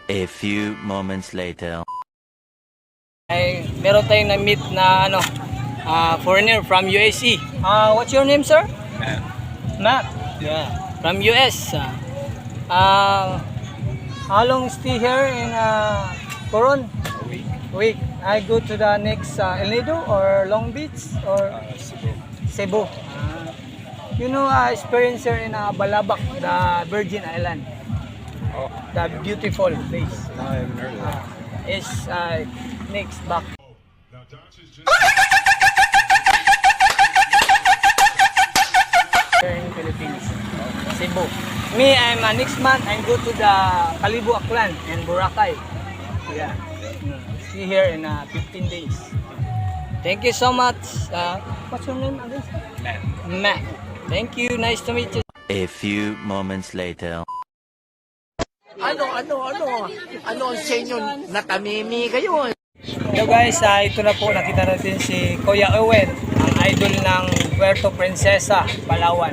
A few moments later. Ay, meron tayong na-meet na foreigner from USE. What's your name, sir? Matt. Matt. Yeah. From US. How long stay here in Coron? A week. Week. I go to the next El Nido or Long Beach or Cebu. Cebu. You know, experience here in Balabac, the Virgin Island. Oh, The beautiful place. no, I haven't heard of that. Is next back. Here in Philippines, Cebu. Me, I'm next month. I go to the Kalibu Aklan and Boracay. Yeah, see here in 15 days. Thank you so much. What's your name again? Matt. Matt. Thank you. Nice to meet you. A few moments later. Ano ang sa inyo? Natamimi kayo. Hello guys, ito na po, nakita natin si Kuya Owen, ang idol ng Puerto Princesa, Palawan.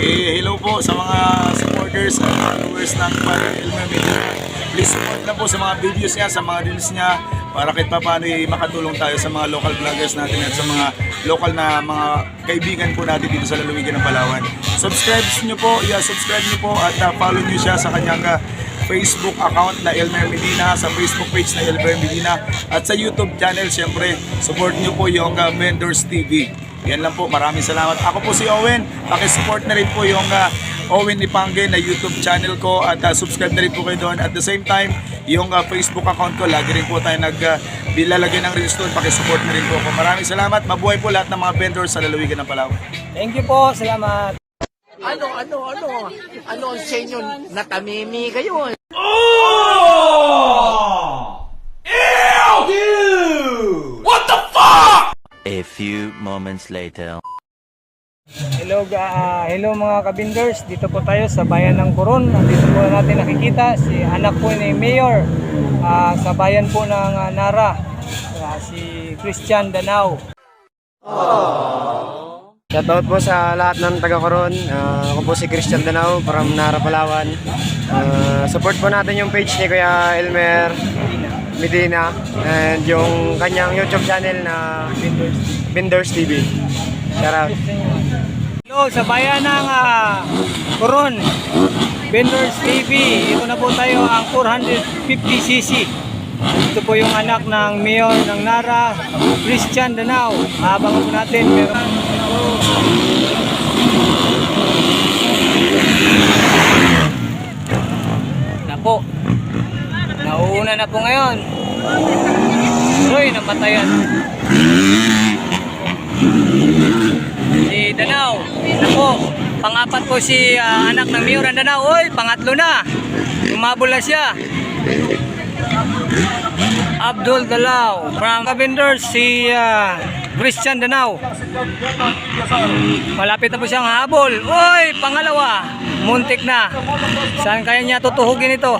Hello po sa mga supporters at followers ng Father Elmer Medina. Please support na po sa mga videos niya, sa mga reels niya, para kahit pa paano makatulong tayo sa mga local vloggers natin at sa mga local na mga kaibigan po natin dito sa lalawigan ng Palawan. Subscribe niyo po at follow niyo siya sa kanyang Facebook account na Elmer Medina, sa Facebook page na Elmer Medina, at sa YouTube channel. Siyempre, support niyo po yung Vendors TV. Yan lang po, maraming salamat. Ako po si Owen, pakisupport na rin po yung Owen Ipangge na YouTube channel ko at subscribe na rin po kayo doon. At the same time, yung Facebook account ko, lagi rin po tayo nagbilalagay ng reels doon, pakisupport na rin po ako. Maraming salamat, mabuhay po lahat ng mga vendors sa lalawigan ng Palawan. Thank you po, salamat. Ano ang sa inyo? Natamimi kayo. A few moments later. Hello mga kabinders, dito po tayo sa bayan ng Coron. Dito po natin nakikita si anak po ni Mayor sa bayan po ng Nara, si Christian Danao. Shoutout po sa lahat ng taga-Coron. Ako po si Christian Danao from Nara, Palawan. Support po natin yung page ni Kuya Elmer Medina and yung kanyang YouTube channel na Vendors TV. Shout out. Hello sa bayan ng Coron, Vendors TV. Ito na po tayo ang 450cc. Ito po yung anak ng Mayor ng Nara, Christian Danao. Abangan po natin. Napo, nauuna na po ngayon. Uy, napatayan. Si Danao. Napo, pang-apat po si anak ng Mayor ng Danao. Uy, pangatlo na. Umabol na siya. Abdul Dalao from Vendors, si Christian Danao. Malapit na po siyang habol. Uy, pangalawa. Muntik na. Saan kaya niya tutuhugin ito?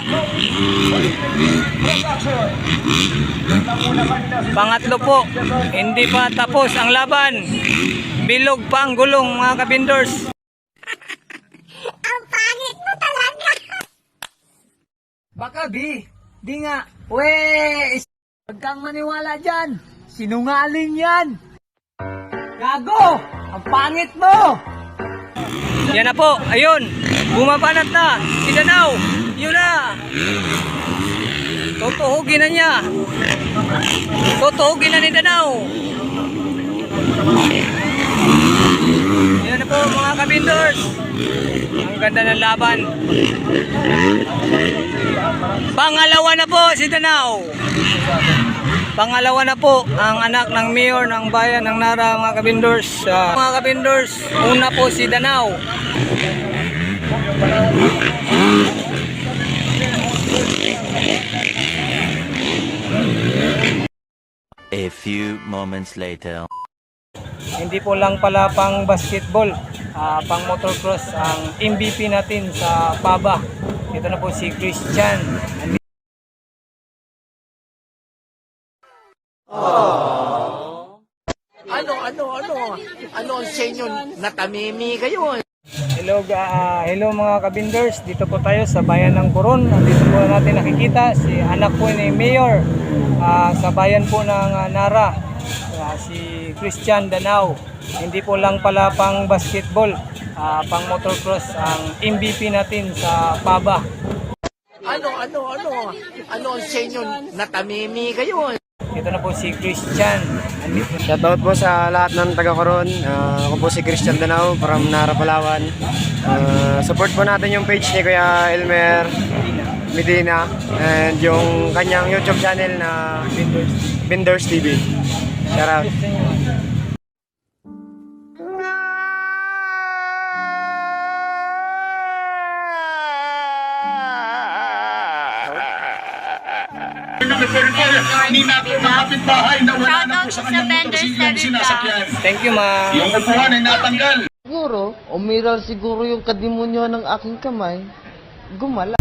Pangatlo po. Hindi pa tapos ang laban. Bilog pa ang gulong mga kabindors. Ang pangit mo talaga. Baka di nga. Weh, huwag kang maniwala dyan. Sinungaling yan. Gago, ang pangit mo. Yan na po, ayun. Bumabanat na. Si Danao. Yun na. Tutuhugin na niya. Tutuhugin na ni Danao. Yan na po mga kabindors. Ang ganda ng laban. Pangalawa na po si Danao. Pangalawa na po ang anak ng Mayor ng bayan ng Nara mga kabindors. Mga kabindors, una po si Danao. A few moments later. Hindi po lang pala pang basketball, pang motocross ang MVP natin sa PABA. Ito na po si Christian. Ano ang sa inyo? Natamimi kayo. Hello mga kabinders, dito po tayo sa bayan ng Coron. Dito po natin nakikita si anak po ni Mayor sa bayan po ng Nara, si Christian Danao. Hindi po lang pala pang basketball, pang motocross ang MVP natin sa PABA. Ano ang sa inyo? Natamimi kayo. Ito na po si Christian. Shoutout po sa lahat ng taga-Coron. Ako po si Christian Danao from Nara, Palawan. Support po natin yung page ni Kuya Elmer Medina and yung kanyang YouTube channel na Binders TV. Shoutout. Ni natin mga kapitbahay na wala na po sa kanyang motorsiklo sinasakyan. Thank you, ma. Yung upuan ay natanggal. Siguro, umiral siguro yung kadimonyo ng aking kamay. Gumala.